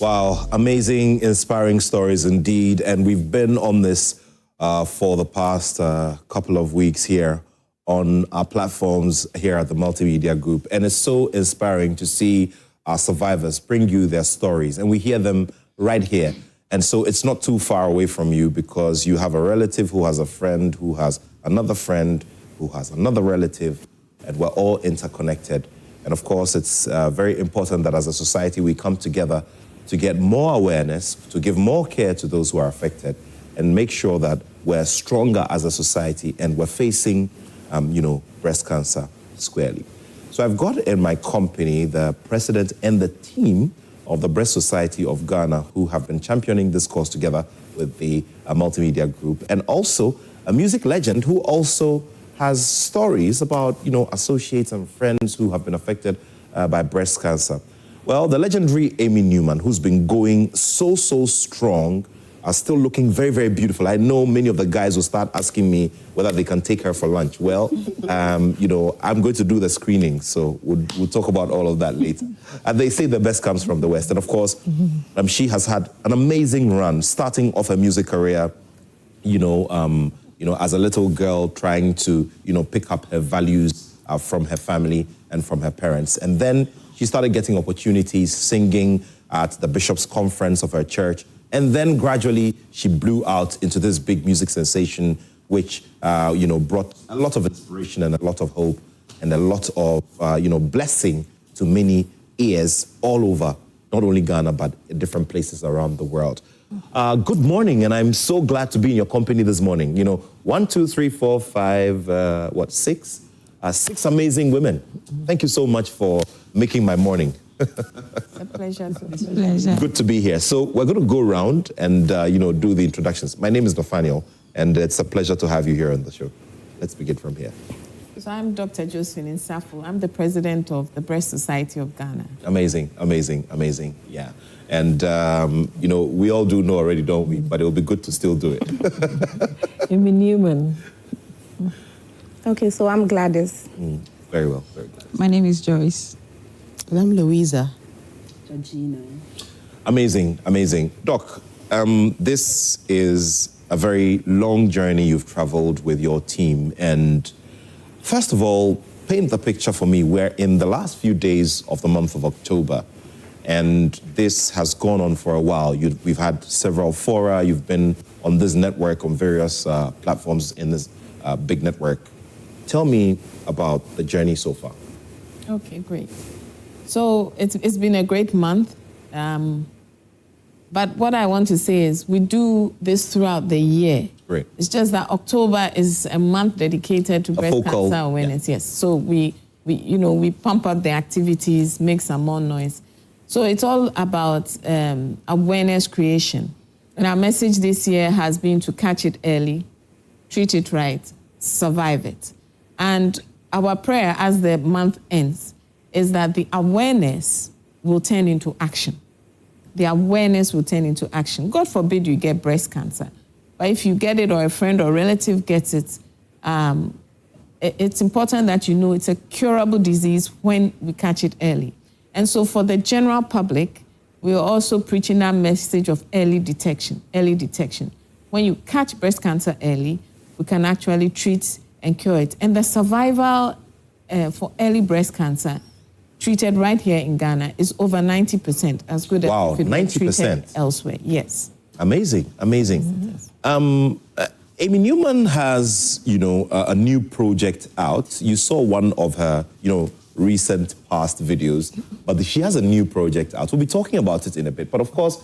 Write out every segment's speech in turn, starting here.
Wow, amazing, inspiring stories indeed. And we've been on this for the past couple of weeks here on our platforms here at the Multimedia Group. And it's so inspiring to see our survivors bring you their stories. And we hear them right here. And so it's not too far away from you because you have a relative who has a friend who has another friend who has another relative, and we're all interconnected. And of course, it's very important that as a society we come together to get more awareness, to give more care to those who are affected, and make sure that we're stronger as a society and we're facing, breast cancer squarely. So I've got in my company the president and the team of the Breast Society of Ghana, who have been championing this cause together with the Multimedia Group, and also a music legend who also has stories about, associates and friends who have been affected by breast cancer. Well, the legendary Amy Newman, who's been going so strong, are still looking very, very beautiful. I know many of the guys will start asking me whether they can take her for lunch. Well, I'm going to do the screening, so we'll talk about all of that later. And they say the best comes from the West. And of course, she has had an amazing run, starting off her music career, as a little girl trying to, pick up her values from her family and from her parents. And then she started getting opportunities singing at the bishop's conference of her church. And then gradually she blew out into this big music sensation, which, brought a lot of inspiration and a lot of hope and a lot of, blessing to many ears all over, not only Ghana, but in different places around the world. Good morning, and I'm so glad to be in your company this morning. 1, 2, 3, 4, 5, 6? 6 amazing women. Thank you so much for making my morning. It's a pleasure. It's a pleasure. Good to be here. So we're going to go around and, do the introductions. My name is Nathaniel, and it's a pleasure to have you here on the show. Let's begin from here. So I'm Dr. Josephine Nsafo. I'm the president of the Breast Society of Ghana. Amazing. Yeah. And, we all do know already, don't we? But it'll be good to still do it. Amy Newman. Okay, so I'm Gladys. Very well, very good. My name is Joyce. And I'm Louisa. Georgina. Amazing. Doc, this is a very long journey you've traveled with your team. And first of all, paint the picture for me. We're in the last few days of the month of October. And this has gone on for a while. We've had several fora. You've been on this network, on various platforms in this big network. Tell me about the journey so far. Okay, great. So it's been a great month. But what I want to say is we do this throughout the year. Great. It's just that October is a month dedicated to breast cancer awareness. Yeah. Yes. So we pump up the activities, make some more noise. So it's all about awareness creation. And our message this year has been to catch it early, treat it right, survive it. And our prayer as the month ends is that the awareness will turn into action. The awareness will turn into action. God forbid you get breast cancer. But if you get it or a friend or relative gets it, it's important that you know it's a curable disease when we catch it early. And so for the general public, we are also preaching that message of early detection. When you catch breast cancer early, we can actually treat and cure it. And the survival for early breast cancer treated right here in Ghana is over 90%, as good as if it were treated elsewhere. Yes. Amazing. Yes. Amy Newman has, a new project out. You saw one of her, recent past videos, but she has a new project out. We'll be talking about it in a bit. But of course,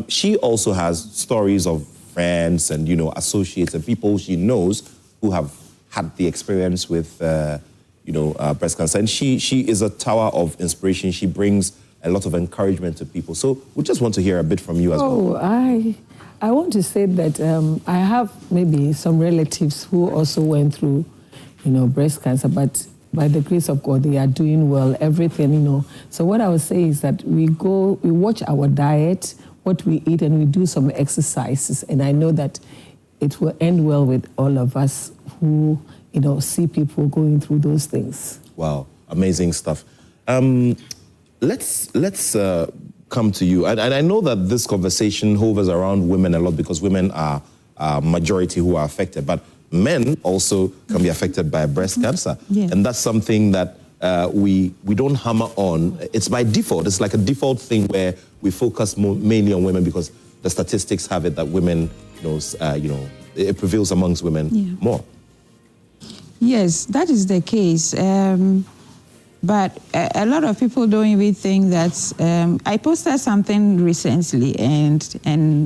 she also has stories of friends and, associates and people she knows who have had the experience with, breast cancer. And she is a tower of inspiration. She brings a lot of encouragement to people. So we just want to hear a bit from you as well. I want to say that I have maybe some relatives who also went through, breast cancer, but by the grace of God, they are doing well, everything, So what I would say is that we watch our diet, what we eat, and we do some exercises. And I know that it will end well with all of us who, see people going through those things. Wow, amazing stuff. Let's come to you, and I know that this conversation hovers around women a lot because women are majority who are affected, but men also can be affected by breast cancer. Yes. And that's something that we don't hammer on. It's by default. It's like a default thing where we focus mainly on women because the statistics have it that women, it prevails amongst women more. Yes, that is the case. But a lot of people don't even think that. I posted something recently, and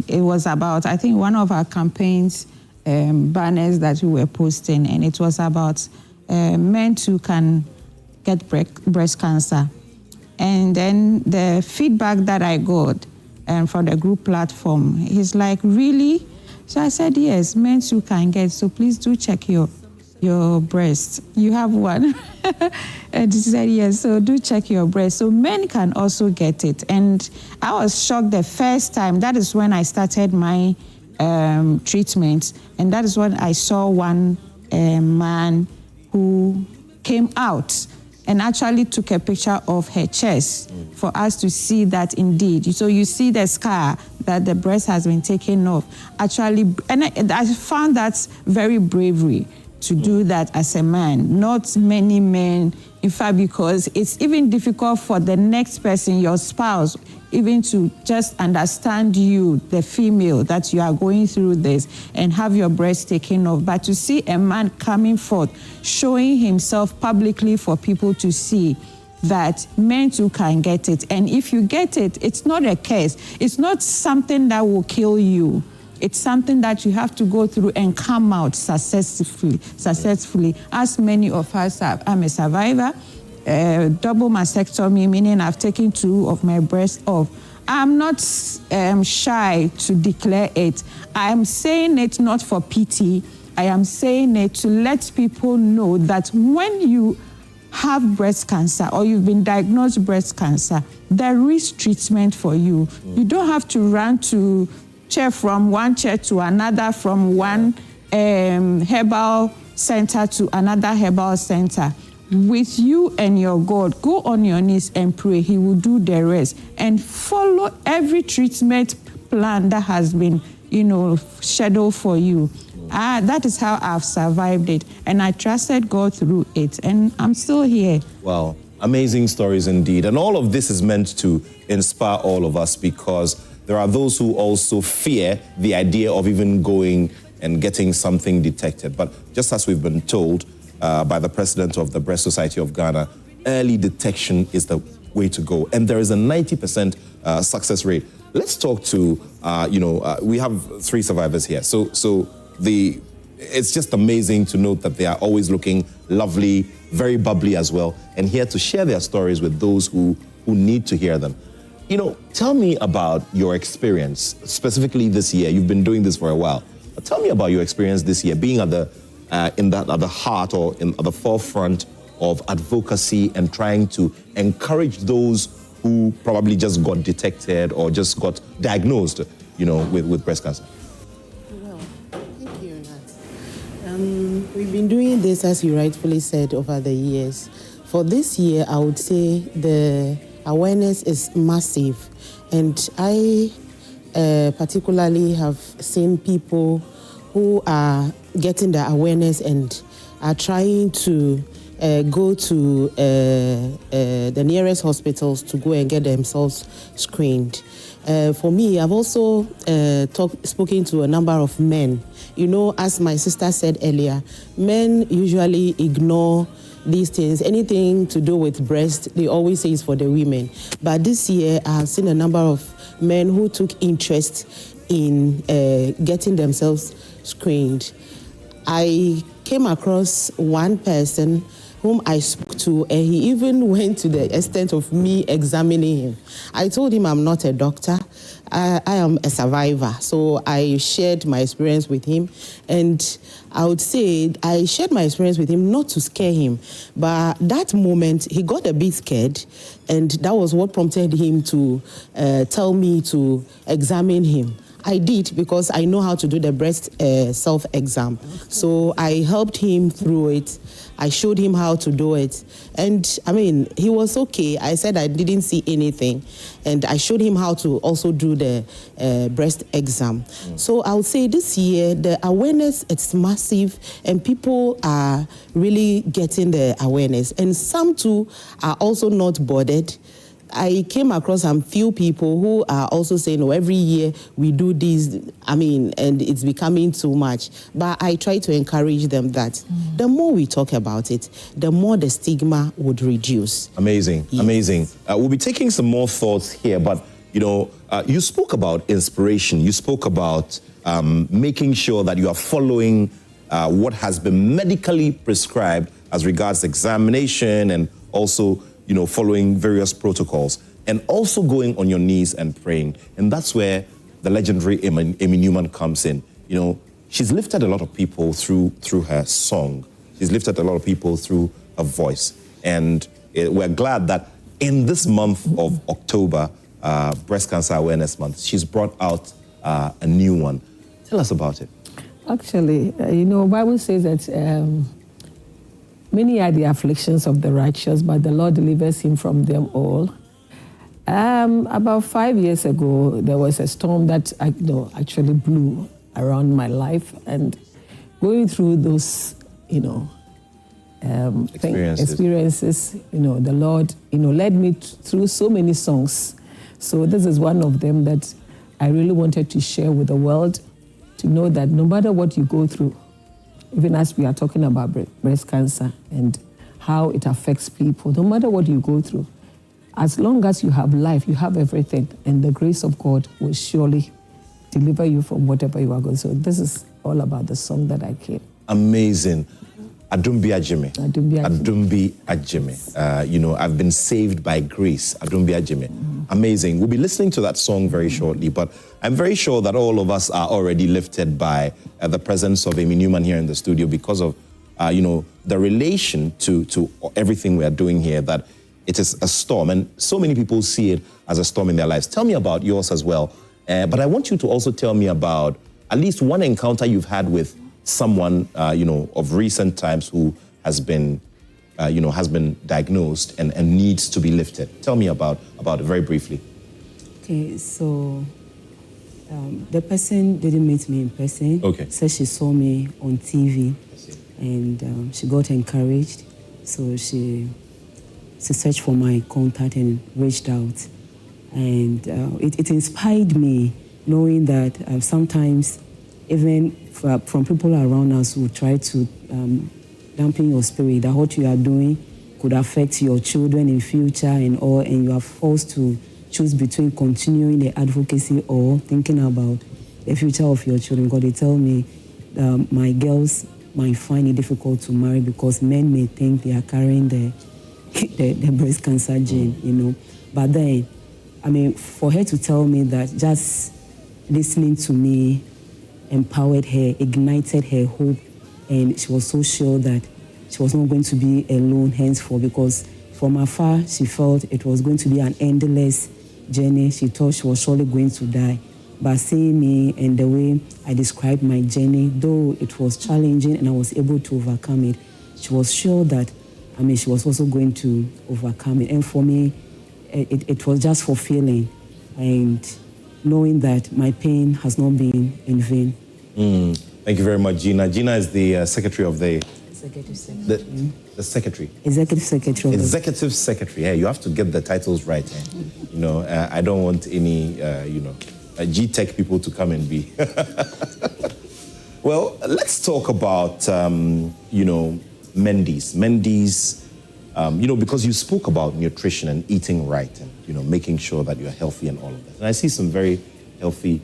it was about, I think, one of our campaigns banners that we were posting, and it was about men who can get breast cancer. And then the feedback that I got from the group platform is like, really? So I said, yes, men who can get, so please do check your breast. You have one. And he said, yes, so do check your breast. So men can also get it. And I was shocked the first time. That is when I started my treatment. And that is when I saw one man who came out and actually took a picture of her chest for us to see that indeed. So you see the scar that the breast has been taken off. Actually, and I found that very bravery to do that as a man. Not many men, in fact, because it's even difficult for the next person, your spouse, even to just understand you, the female, that you are going through this and have your breast taken off. But to see a man coming forth, showing himself publicly for people to see that men too can get it. And if you get it, it's not a curse. It's not something that will kill you. It's something that you have to go through and come out successfully. As many of us have. I'm a survivor. Double mastectomy, meaning I've taken 2 of my breasts off. I'm not shy to declare it. I am saying it not for pity. I am saying it to let people know that when you have breast cancer or you've been diagnosed with breast cancer, there is treatment for you. You don't have to run to from one chair to another, from one herbal center to another herbal center. With you and your God, go on your knees and pray. He will do the rest. And follow every treatment plan that has been, scheduled for you. That is how I've survived it. And I trusted God through it. And I'm still here. Wow. Amazing stories indeed. And all of this is meant to inspire all of us because there are those who also fear the idea of even going and getting something detected. But just as we've been told by the president of the Breast Society of Ghana, early detection is the way to go. And there is a 90% success rate. Let's talk to, we have 3 survivors here. So it's just amazing to note that they are always looking lovely, very bubbly as well, and here to share their stories with those who need to hear them. Tell me about your experience, specifically this year. You've been doing this for a while. But tell me about your experience this year, being at the heart or at the forefront of advocacy and trying to encourage those who probably just got detected or just got diagnosed, with breast cancer. Well, thank you, Nat. We've been doing this, as you rightfully said, over the years. For this year, I would say the awareness is massive, and I particularly have seen people who are getting the awareness and are trying to go to the nearest hospitals to go and get themselves screened. For me, I've also spoken to a number of men. As my sister said earlier, men usually ignore these things. Anything to do with breast, they always say it's for the women. But this year, I have seen a number of men who took interest in getting themselves screened. I came across one person whom I spoke to, and he even went to the extent of me examining him. I told him I'm not a doctor. I am a survivor. So I shared my experience with him. And I would say I shared my experience with him not to scare him. But that moment, he got a bit scared. And that was what prompted him to tell me to examine him. I did, because I know how to do the breast self-exam. So I helped him through it. I showed him how to do it. And I mean, he was okay. I said I didn't see anything. And I showed him how to also do the breast exam. So I would say this year, the awareness, it's massive, and people are really getting the awareness. And some too are also not bothered. I came across some few people who are also saying, oh, every year we do this, I mean, and it's becoming too much. But I try to encourage them that the more we talk about it, the more the stigma would reduce. Amazing, yes. Amazing. We'll be taking some more thoughts here, but, you know, you spoke about inspiration. You spoke about making sure that you are following what has been medically prescribed as regards examination, and also, you know, following various protocols, and also going on your knees and praying. And that's where the legendary Amy Newman comes in. You know, she's lifted a lot of people through her song. She's lifted a lot of people through her voice. And we're glad that in this month of October, Breast Cancer Awareness Month, she's brought out a new one. Tell us about it. Actually, you know, Bible says that many are the afflictions of the righteous, but the Lord delivers him from them all. About 5 years ago, there was a storm that actually blew around my life, and going through those, you know, experiences, you know, the Lord, you know, led me through so many songs. So this is one of them that I really wanted to share with the world, to know that no matter what you go through, even as we are talking about breast cancer and how it affects people, no matter what you go through, as long as you have life, you have everything, and the grace of God will surely deliver you from whatever you are going through. So this is all about the song that I came. Amazing. Adumbi Ajime. Adumbi Ajime. You know, I've been saved by grace. Adumbi Ajime. Amazing. We'll be listening to that song very shortly, but I'm very sure that all of us are already lifted by the presence of Amy Newman here in the studio, because of, you know, the relation to everything we are doing here, that it is a storm, and so many people see it as a storm in their lives. Tell me about yours as well. But I want you to also tell me about at least one encounter you've had with someone, you know, of recent times who has been, you know, has been diagnosed and needs to be lifted. Tell me about it very briefly. Okay, so the person didn't meet me in person. Okay. So she saw me on TV, and she got encouraged. So she searched for my contact and reached out. And it inspired me, knowing that sometimes even from people around us who try to dampen your spirit, that what you are doing could affect your children in future and all, and you are forced to choose between continuing the advocacy or thinking about the future of your children. Because they tell me my girls might find it difficult to marry because men may think they are carrying the breast cancer gene, you know. But then, I mean, for her to tell me that, just listening to me empowered her, ignited her hope, and she was so sure that she was not going to be alone henceforth, because from afar she felt it was going to be an endless journey. She thought she was surely going to die. But seeing me and the way I described my journey, though it was challenging and I was able to overcome it, she was sure that, I mean, she was also going to overcome it. And for me, it was just fulfilling, and knowing that my pain has not been in vain. Thank you very much, Gina. Gina is the secretary of the... Executive secretary. The secretary. Executive secretary. Executive secretary. Yeah, you have to get the titles right. Eh? You know, I don't want any, you know, G-Tech people to come and be. Well, let's talk about, you know, Mendy's. You know, because you spoke about nutrition and eating right and, you know, making sure that you're healthy and all of that. And I see some very healthy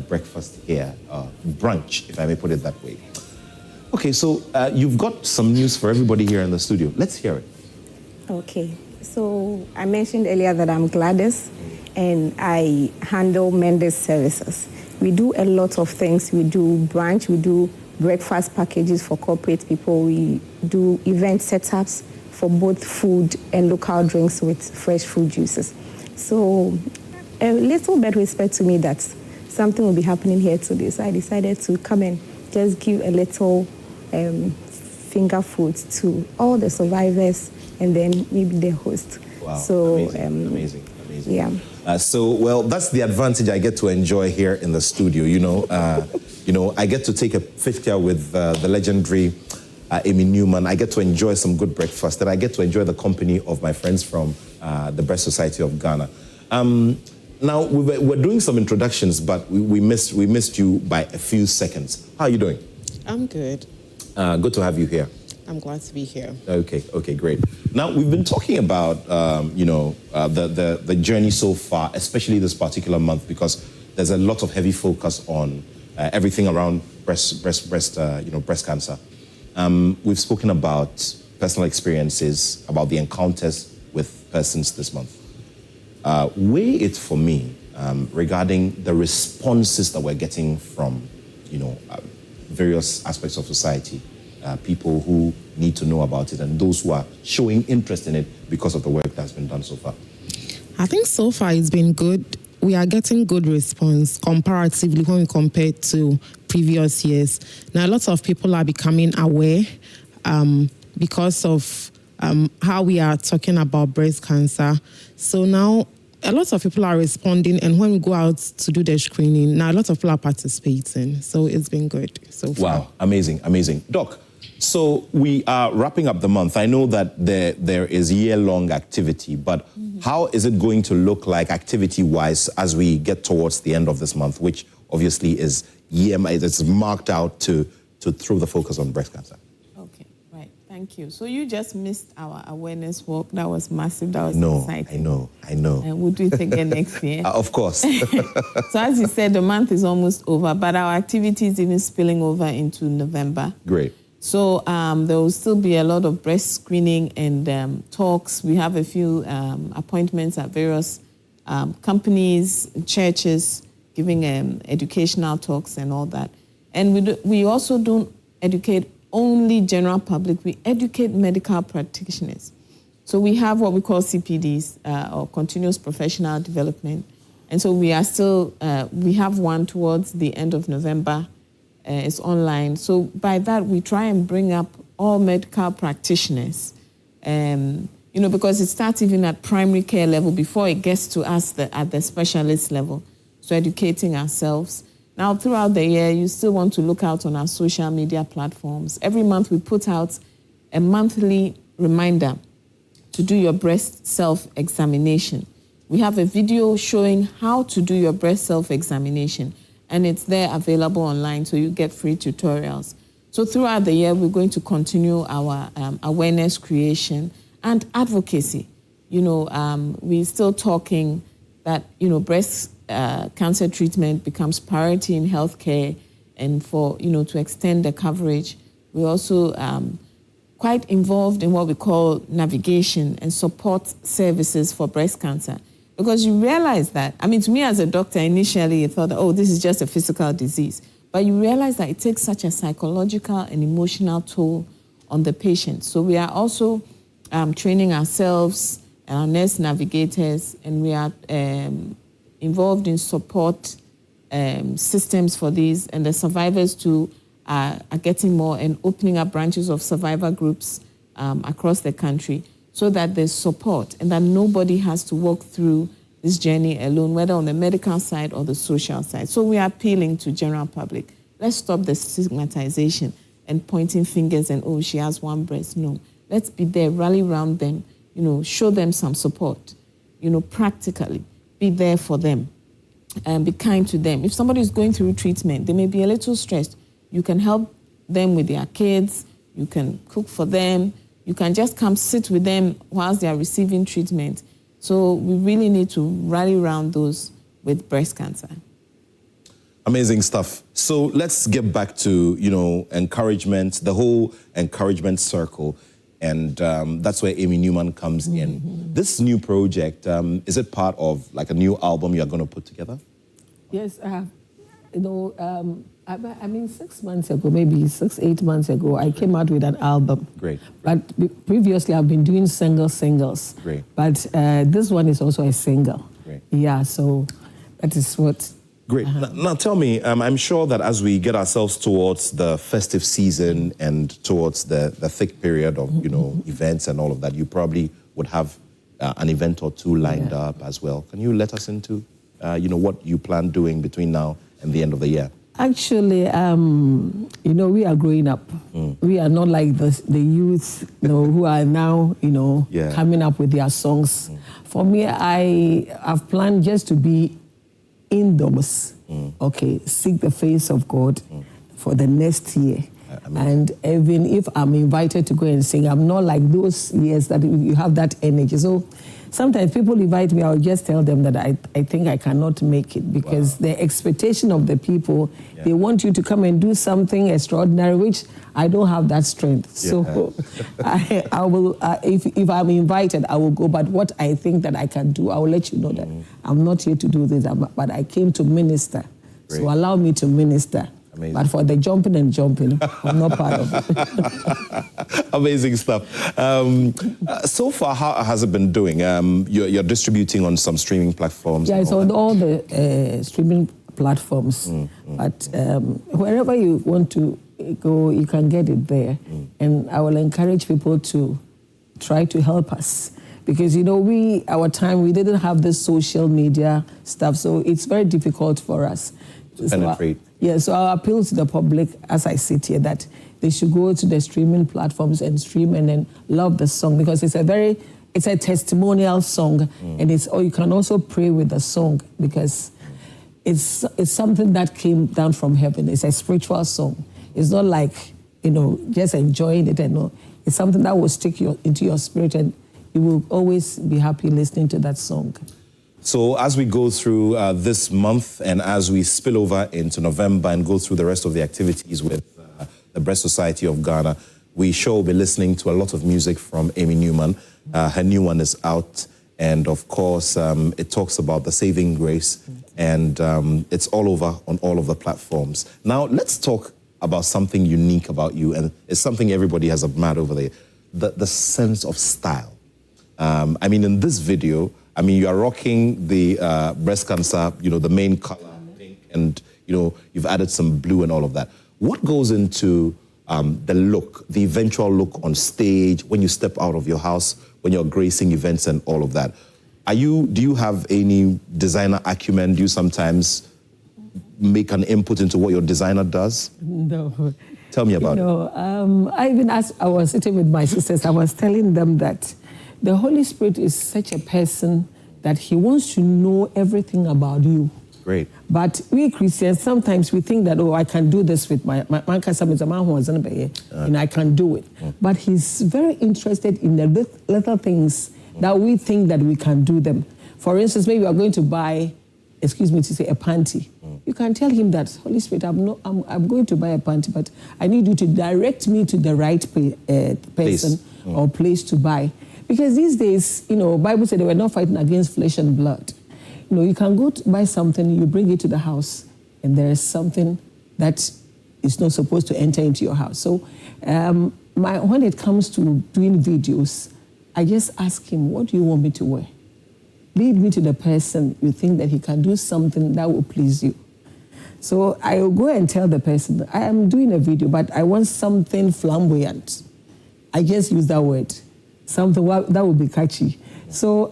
breakfast here, brunch, if I may put it that way. Okay, so you've got some news for everybody here in the studio. Let's hear it. Okay, so I mentioned earlier that I'm Gladys, and I handle Mendy's services. We do a lot of things. We do brunch, we do breakfast packages for corporate people, we do event setups for both food and local drinks with fresh fruit juices. So a little bit respect to me that something will be happening here today. So I decided to come and just give a little finger food to all the survivors and then maybe the host. Wow, so, amazing. Yeah. Well, that's the advantage I get to enjoy here in the studio. I get to take a picture with the legendary Amy Newman. I get to enjoy some good breakfast, and I get to enjoy the company of my friends from the Br3ast Society of Ghana. Now, we're doing some introductions, but we missed you by a few seconds. How are you doing? I'm good. Good to have you here. I'm glad to be here. Okay, great. Now, we've been talking about, the journey so far, especially this particular month, because there's a lot of heavy focus on everything around breast cancer. We've spoken about personal experiences, about the encounters with persons this month. Weigh it for me regarding the responses that we're getting from, various aspects of society. People who need to know about it and those who are showing interest in it because of the work that's been done so far? I think so far it's been good. We are getting good response comparatively when we compare to previous years. Now, lots of people are becoming aware because of how we are talking about breast cancer. So now a lot of people are responding, and when we go out to do the screening, now a lot of people are participating. So it's been good so far. Wow, amazing. Doc, so we are wrapping up the month. I know that there is year-long activity, but how is it going to look like activity-wise as we get towards the end of this month, which obviously is it's marked out to throw the focus on breast cancer? Okay, right. Thank you. So you just missed our awareness walk. That was massive. That was exciting. I know. And we'll do it again next year. Of course. So as you said, the month is almost over, but our activity is even spilling over into November. Great. So there will still be a lot of breast screening and talks. We have a few appointments at various companies, churches, giving educational talks and all that. And we also don't educate only general public. We educate medical practitioners. So we have what we call CPDs, or continuous professional development. And so we are still, we have one towards the end of November. It's online. So by that, we try and bring up all medical practitioners, because it starts even at primary care level before it gets to us at the specialist level. So educating ourselves. Now, throughout the year, you still want to look out on our social media platforms. Every month, we put out a monthly reminder to do your breast self-examination. We have a video showing how to do your breast self-examination, and it's there available online, so you get free tutorials. So throughout the year, we're going to continue our awareness creation and advocacy. We're still talking that, breast cancer treatment becomes priority in healthcare, and for, to extend the coverage. We're also quite involved in what we call navigation and support services for breast cancer. Because you realize that, to me as a doctor, initially I thought, this is just a physical disease. But you realize that it takes such a psychological and emotional toll on the patient. So we are also training ourselves, our nurse navigators, and we are involved in support systems for these. And the survivors too are getting more and opening up branches of survivor groups across the country, so that there's support and that nobody has to walk through this journey alone, whether on the medical side or the social side. So we are appealing to general public. Let's stop the stigmatization and pointing fingers and, she has one breast. No, let's be there, rally around them, show them some support, practically be there for them and be kind to them. If somebody is going through treatment, they may be a little stressed. You can help them with their kids. You can cook for them. You can just come sit with them whilst they are receiving treatment. So we really need to rally around those with breast cancer. Amazing stuff. So let's get back to, encouragement, the whole encouragement circle. And that's where Amy Newman comes in. This new project, is it part of like a new album you're going to put together? Yes, 6 months ago, maybe 8 months ago, I came out with an album. Great. But previously, I've been doing singles. Great. But this one is also a single. Great. Yeah, so that is what Great. Now tell me, I'm sure that as we get ourselves towards the festive season and towards the thick period of, events and all of that, you probably would have an event or two lined up as well. Can you let us into, what you plan doing between now and the end of the year? Actually, we are growing up. We are not like the youth, who are now, coming up with their songs. For me, I have planned just to be indoors. Seek the face of God for the next year. And even if I'm invited to go and sing, I'm not like those years that you have that energy. So sometimes people invite me, I'll just tell them that I think I cannot make it because the expectation of the people, they want you to come and do something extraordinary, which I don't have that strength. So I will, if I'm invited, I will go. But what I think that I can do, I will let you know that I'm not here to do this, but I came to minister. Great. So allow me to minister. Amazing. But for the jumping, I'm not part of it. Amazing stuff. So far, how has it been doing? You're distributing on some streaming platforms? Yeah, it's on all the streaming platforms. But wherever you want to go, you can get it there. And I will encourage people to try to help us. Because, our time, we didn't have this social media stuff, so it's very difficult for us. Penetrate. So I appeal to the public as I sit here that they should go to the streaming platforms and stream and then love the song because it's a testimonial song and you can also pray with the song because it's something that came down from heaven. It's a spiritual song. It's not like, just enjoying it and it's something that will stick into your spirit and you will always be happy listening to that song. So as we go through this month and as we spill over into November and go through the rest of the activities with the Br3ast Society of Ghana, we sure will be listening to a lot of music from Amy Newman. Her new one is out. And of course, it talks about the saving grace and it's all over on all of the platforms. Now, let's talk about something unique about you. And it's something everybody has admired over there, the sense of style. In this video, you are rocking the breast cancer, the main color, pink, and, you've added some blue and all of that. What goes into the look, the eventual look on stage, when you step out of your house, when you're gracing events and all of that? Do you have any designer acumen? Do you sometimes make an input into what your designer does? No. Tell me about it. I was sitting with my sisters, I was telling them that the Holy Spirit is such a person that he wants to know everything about you. Great. But we Christians, sometimes we think that, I can do this with my I can do it. But he's very interested in the little things that we think that we can do them. For instance, maybe you are going to buy, a panty. You can tell him that, Holy Spirit, I'm going to buy a panty, but I need you to direct me to the right person or place to buy. Because these days, Bible said they were not fighting against flesh and blood. You can go to buy something, you bring it to the house, and there is something that is not supposed to enter into your house. So when it comes to doing videos, I just ask him, what do you want me to wear? Lead me to the person you think that he can do something that will please you. So I will go and tell the person, I am doing a video, but I want something flamboyant. I just use that word. Something that would be catchy. So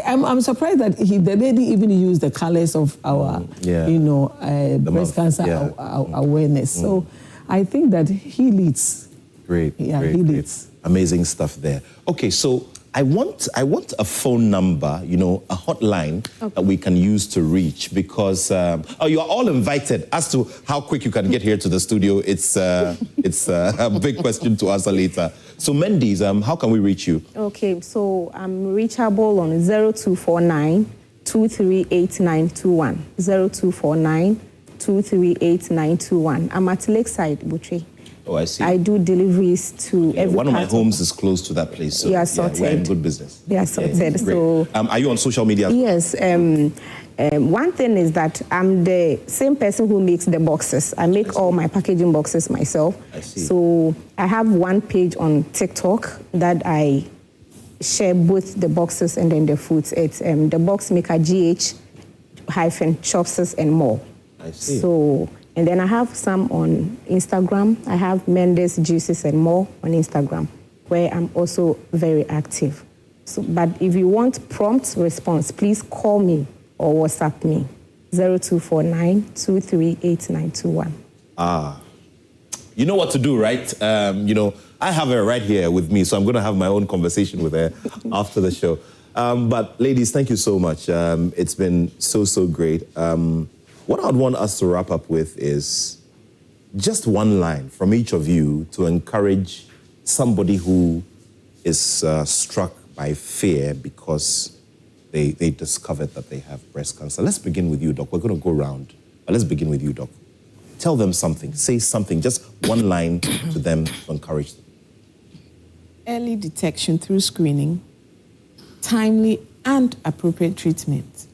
I'm surprised that the lady even used the colors of our, breast cancer awareness. So I think that he leads. Great. Yeah, he leads. Amazing stuff there. Okay, so I want a phone number, a hotline that we can use to reach because you are all invited. As to how quick you can get here to the studio, it's a big question to answer later. So Mendes, how can we reach you? Okay, so I'm reachable on 0249 238921. 0249 238921. I'm at Lakeside, Br3ast. Oh, I see. I do deliveries to every one of my homes is close to that place. So we are sorted. We're in good business. We are sorted. So, are you on social media? Yes. One thing is that I'm the same person who makes the boxes. I make all my packaging boxes myself. I see. So I have one page on TikTok that I share both the boxes and then the foods. It's the box maker GH Chopses and more. I see. So, and then I have some on Instagram. I have Mendes Juices and More on Instagram, where I'm also very active. So, but if you want prompt response, please call me or WhatsApp me, 0249-238921. You know what to do, right? I have her right here with me, so I'm going to have my own conversation with her after the show. But ladies, thank you so much. It's been so great. What I'd want us to wrap up with is just one line from each of you to encourage somebody who is struck by fear because they discovered that they have breast cancer. Let's begin with you, Doc. We're going to go around, but let's begin with you, Doc. Tell them something, say something, just one line to them to encourage them. Early detection through screening, timely and appropriate treatment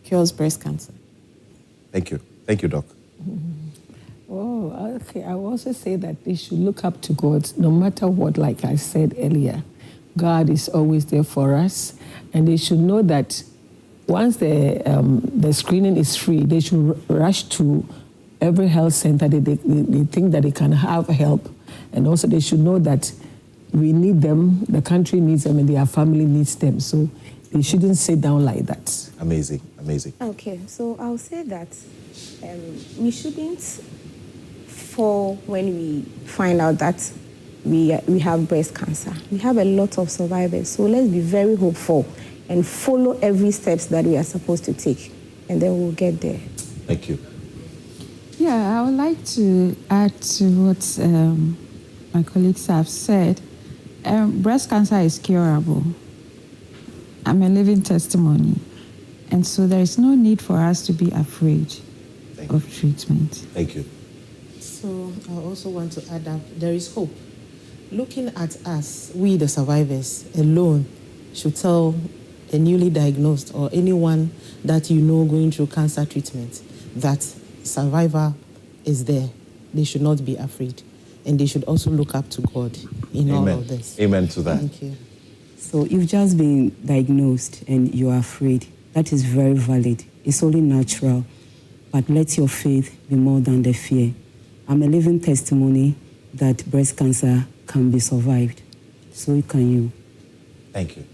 cures breast cancer. Thank you. Thank you, Doc. Oh, okay. I will also say that they should look up to God no matter what, like I said earlier. God is always there for us, and they should know that once the screening is free, they should rush to every health center they think that they can have help. And also they should know that we need them, the country needs them, and their family needs them. So they shouldn't sit down like that. Amazing, amazing. Okay, so I'll say that we shouldn't fall when we find out that we have breast cancer. We have a lot of survivors, so let's be very hopeful and follow every steps that we are supposed to take, and then we'll get there. Thank you. Yeah, I would like to add to what my colleagues have said. Breast cancer is curable. I'm a living testimony. And so there is no need for us to be afraid of treatment. Thank you. So I also want to add that there is hope. Looking at us, we the survivors alone should tell a newly diagnosed or anyone that you know going through cancer treatment that survivor is there. They should not be afraid. And they should also look up to God in all of this. Amen to that. Thank you. So you've just been diagnosed and you're afraid. That is very valid. It's only natural. But let your faith be more than the fear. I'm a living testimony that breast cancer can be survived. So can you. Thank you.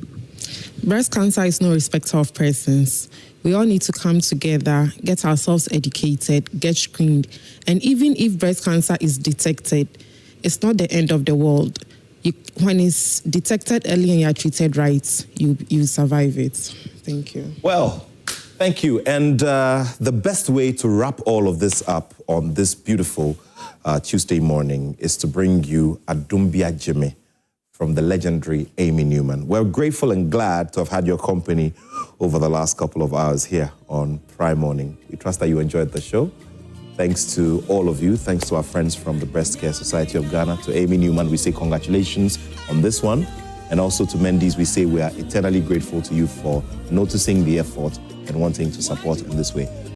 Breast cancer is no respecter of persons. We all need to come together, get ourselves educated, get screened. And even if breast cancer is detected, it's not the end of the world. When it's detected early and you're treated right, you survive it. Thank you. Well, thank you. And the best way to wrap all of this up on this beautiful Tuesday morning is to bring you Adumbia Jimmy from the legendary Amy Newman. We're grateful and glad to have had your company over the last couple of hours here on Prime Morning. We trust that you enjoyed the show. Thanks to all of you. Thanks to our friends from the Breast Care Society of Ghana. To Amy Newman, we say congratulations on this one. And also to Mendes, we say we are eternally grateful to you for noticing the effort and wanting to support in this way.